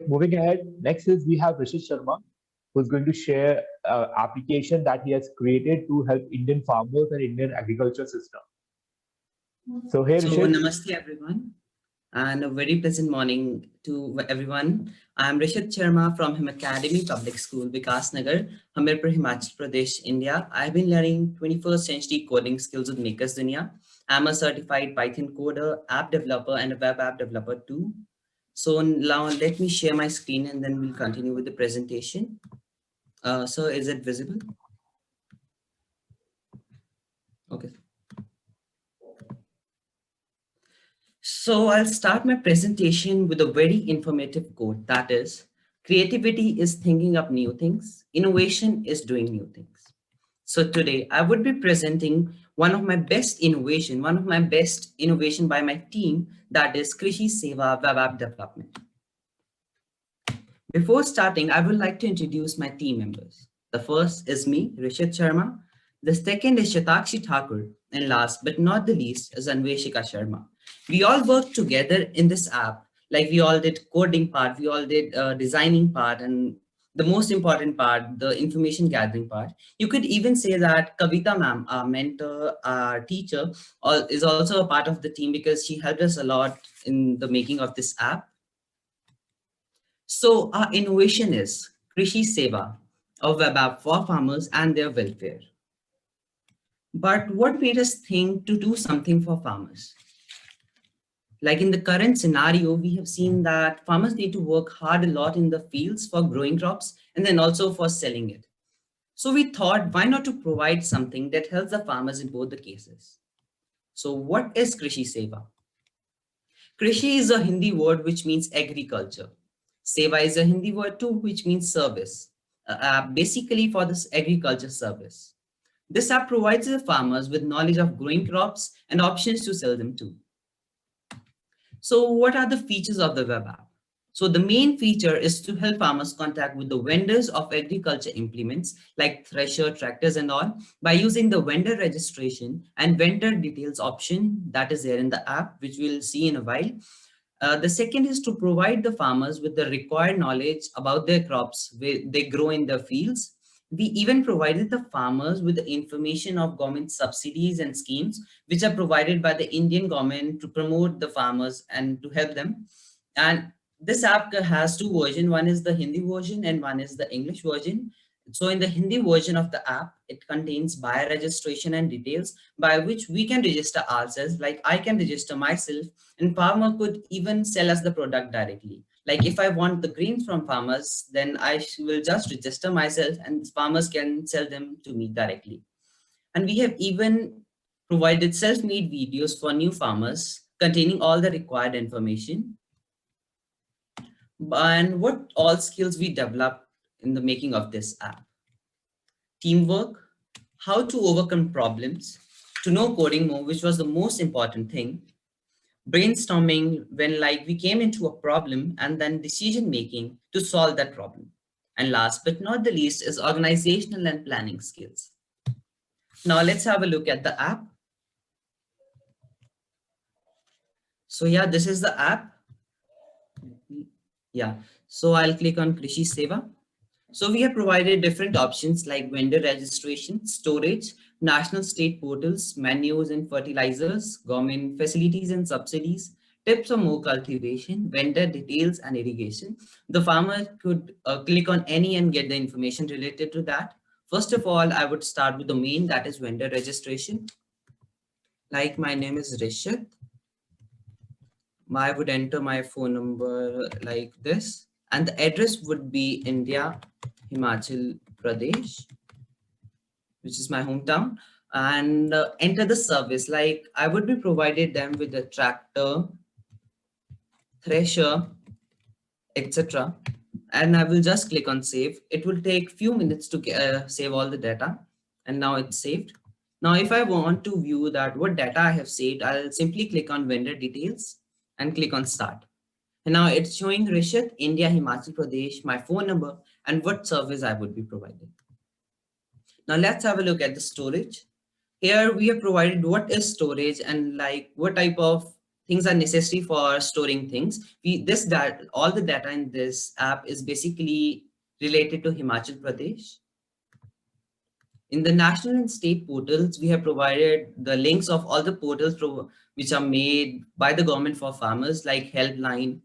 Moving ahead, next is we have Rishit Sharma, who's going to share application that he has created to help Indian farmers and Indian agriculture system. So here, So, Rishit. namaste everyone, and a very pleasant morning to everyone. I'm Rishit Sharma from Him Academy Public School, Vikas Nagar, Hamirpur, Himachal Pradesh, India. I've been learning 21st century coding skills with Makers Dunia. I'm a certified Python coder, app developer, and a web app developer too. So now let me share my screen and then we'll continue with the presentation. So is it visible? Okay. So I'll start my presentation with a very informative quote that is, creativity is thinking up new things, innovation is doing new things. So today I would be presenting one of my best innovation by my team, that is Krishi Seva web app development. Before starting, I would like to introduce my team members. The first is me, Rishit Sharma. The second is Shatakshi Thakur. And last but not the least is Anveshika Sharma. We all work together in this app. Like we all did coding part, we all did designing part, and the most important part, the information gathering part. You could even say that Kavita ma'am, our mentor, our teacher, is also a part of the team because she helped us a lot in the making of this app. So our innovation is Krishi Seva, a web app for farmers and their welfare. But what made us think to do something for farmers? Like in the current scenario, we have seen that farmers need to work hard a lot in the fields for growing crops and then also for selling it. So we thought, why not to provide something that helps the farmers in both the cases? So what is Krishi Seva? Krishi is a Hindi word which means agriculture. Seva is a Hindi word too, which means service, basically for this agriculture service. This app provides the farmers with knowledge of growing crops and options to sell them too. So what are the features of the web app? So the main feature is to help farmers contact with the vendors of agriculture implements like thresher, tractors and all by using the vendor registration and vendor details option that is there in the app, which we'll see in a while. The second is to provide the farmers with the required knowledge about their crops where they grow in their fields. We even provided the farmers with the information of government subsidies and schemes which are provided by the Indian government to promote the farmers and to help them. And this app has two versions. One is the Hindi version and one is the English version. So in the Hindi version of the app, it contains buyer registration and details by which we can register ourselves. Like I can register myself and farmer could even sell us the product directly. Like if I want the greens from farmers, then will just register myself and farmers can sell them to me directly. And we have even provided self-made videos for new farmers containing all the required information and what all skills we developed in the making of this app. Teamwork, how to overcome problems, to know coding more, which was the most important thing, brainstorming when like we came into a problem, and then decision making to solve that problem. And last but not the least is organizational and planning skills. Now let's have a look at the app. So yeah, this is the app. Yeah, so I'll click on Krishi Seva. So we have provided different options like vendor registration, storage, national state portals, menus and fertilizers, government facilities and subsidies, tips on more cultivation, vendor details and irrigation. The farmer could click on any and get the information related to that. First of all, I would start with the main, that is vendor registration. Like my name is Rishit. I would enter my phone number like this, and the address would be India, Himachal Pradesh, which is my hometown, and enter the service. Like I would be provided them with a tractor, thresher, etc. And I will just click on save. It will take few minutes to save all the data, and now it's saved. Now, if I want to view that what data I have saved, I'll simply click on vendor details and click on start. And now it's showing Rishit, India, Himachal Pradesh, my phone number, and what service I would be providing. Now let's have a look at the storage. Here we have provided what is storage and like what type of things are necessary for storing things. All the data in this app is basically related to Himachal Pradesh. In the national and state portals, we have provided the links of all the portals which are made by the government for farmers, like Helpline,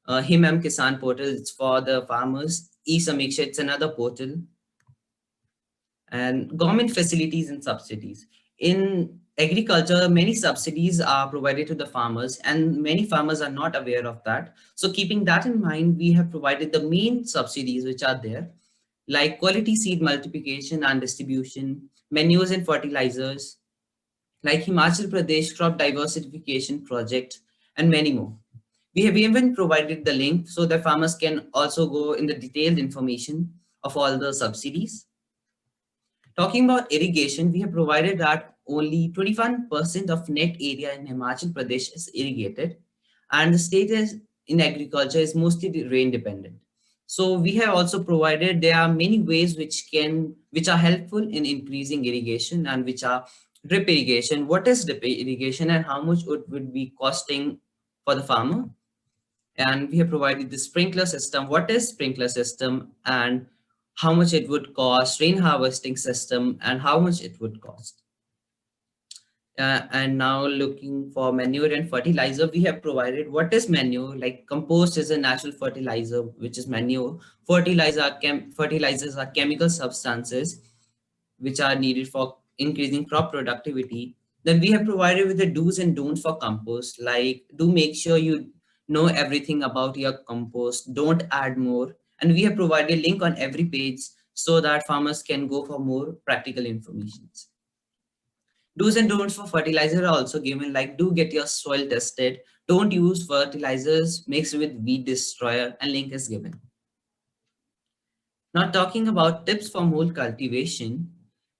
Himam Kisan portal, it's for the farmers, eSamiksha, it's another portal, and government facilities and subsidies. In agriculture, many subsidies are provided to the farmers, and many farmers are not aware of that. So keeping that in mind, we have provided the main subsidies which are there, like quality seed multiplication and distribution, manures and fertilizers, like Himachal Pradesh Crop Diversification Project, and many more. We have even provided the link so that farmers can also go in the detailed information of all the subsidies. Talking about irrigation, we have provided that only 21% of net area in Himachal Pradesh is irrigated, and the state is in agriculture is mostly rain dependent. So we have also provided there are many ways which are helpful in increasing irrigation, and which are drip irrigation. What is drip irrigation and how much it would be costing for the farmer? And we have provided the sprinkler system. What is sprinkler system and how much it would cost, rain harvesting system, and how much it would cost. And now looking for manure and fertilizer, we have provided what is manure, like compost is a natural fertilizer, which is manure. Fertilizers are chemical substances which are needed for increasing crop productivity. Then we have provided with the do's and don'ts for compost, like do make sure you know everything about your compost, don't add more. And we have provided a link on every page so that farmers can go for more practical information. Do's and don'ts for fertilizer are also given, like do get your soil tested, don't use fertilizers mixed with weed destroyer, and link is given. Now talking about tips for more cultivation,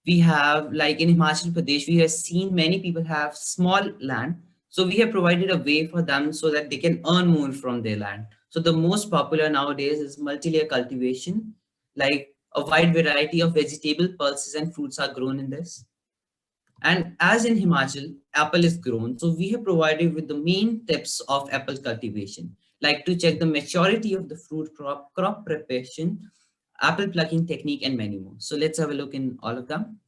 we have, like in Himachal Pradesh, we have seen many people have small land. So we have provided a way for them so that they can earn more from their land. So the most popular nowadays is multi-layer cultivation, like a wide variety of vegetable, pulses and fruits are grown in this. And as in Himachal, apple is grown. So we have provided with the main tips of apple cultivation, like to check the maturity of the fruit crop preparation, apple plucking technique, and many more. So let's have a look in all of them.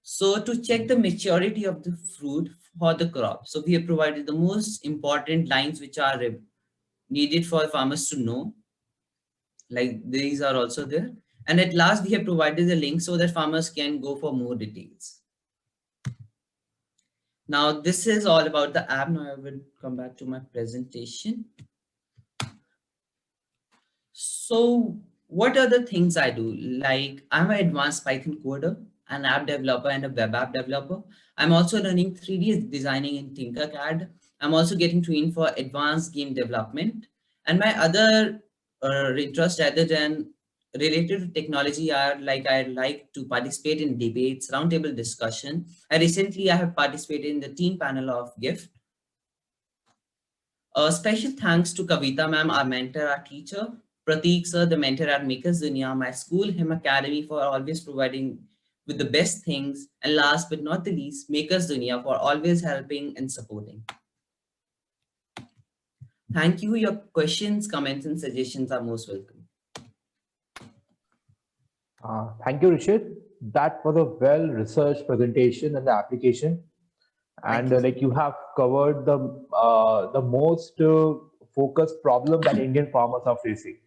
So to check the maturity of the fruit for the crop, so we have provided the most important lines which are needed for farmers to know. Like these are also there. And at last, we have provided the link so that farmers can go for more details. Now, this is all about the app. Now I will come back to my presentation. So what are the things I do? Like I'm an advanced Python coder, an app developer, and a web app developer. I'm also learning 3D designing in Tinkercad. I'm also getting trained for advanced game development. And my other interests other than related to technology are, like I like to participate in debates, roundtable discussion. I have participated in the team panel of GIFT. A special thanks to Kavita ma'am, our mentor, our teacher, Prateek sir, the mentor at Makers Dunya, my school, Him Academy, for always providing with the best things. And last but not the least, Makers Dunya, for always helping and supporting. Thank you. Your questions, comments, and suggestions are most welcome. Thank you, Rishit. That was a well-researched presentation and the application. And like you have covered the most focused problem that Indian farmers are facing.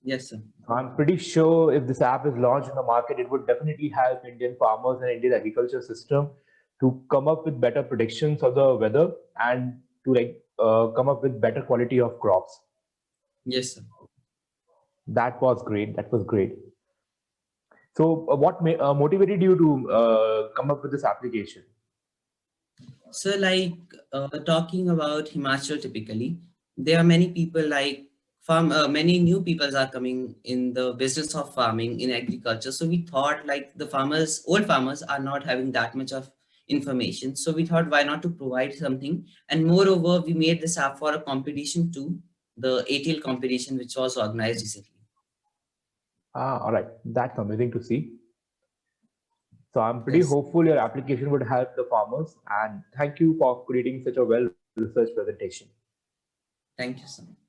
Yes, sir. I'm pretty sure if this app is launched in the market, it would definitely help Indian farmers and Indian agriculture system to come up with better predictions of the weather and to come up with better quality of crops. Yes, sir. That was great. That was great. So what motivated you to come up with this application? So like talking about Himachal, typically, there are many people like many new people are coming in the business of farming in agriculture. So we thought like the old farmers are not having that much of information. So we thought why not to provide something. And moreover, we made this app for a competition too, the ATL competition, which was organized recently. All right. That's amazing to see. So I'm pretty hopeful your application would help the farmers, and thank you for creating such a well research presentation. Thank you so much.